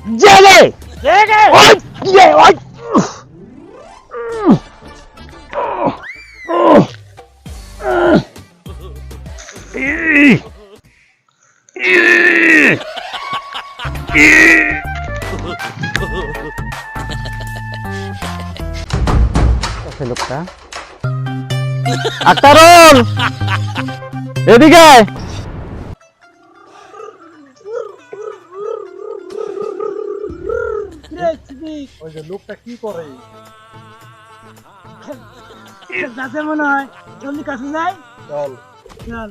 জেগে জেগে ওই ইয়ে ওই লোকটা আক্তারুল এদিকে আয়। ওই যে লোকটা কি করে যাতে মনে হয় জলদি কাছে যাই চল চল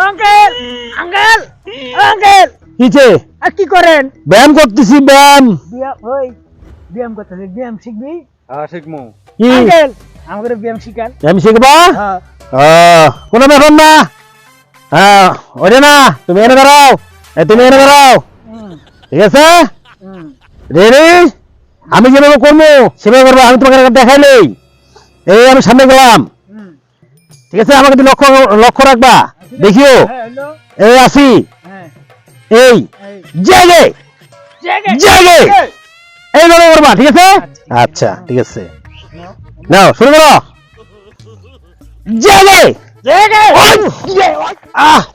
আঙ্কেল আঙ্কেল আঙ্কেল কিছে আর কি করেন ব্যায়াম করতেছি ব্যায়াম ব্যায়াম করতেছে ব্যায়াম শিখবি হ্যাঁ শিখমু কি আঙ্কেল আমাদের ব্যায়াম শিখান ব্যায়াম শিখবা হ্যাঁ কোনো ব্যাপার না হ্যাঁ ওরে না তুমি এনে দাঁড়াও তুমি এনে দাঁড়াও ঠিক আছে রেডি আমি যেভাবে করবো সেভাবে করবো আমি তোমাকে দেখাইলেই এই আমি সামনে গেলাম ঠিক আছে আমাকে লক্ষ্য লক্ষ্য রাখবা দেখিও এই আসি এই জেগে জেগে এইভাবে করবা ঠিক আছে আচ্ছা ঠিক আছে নাও শুরু করো জেগে জেগে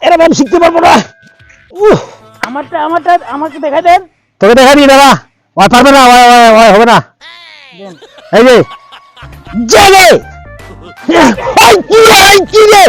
এরকম আমি শিখতে পারবো না আমাকে দেখা দেন তোকে দেখা দিই দাদা ওই পারবে না ওই হবে না এই যে জেগে কি রে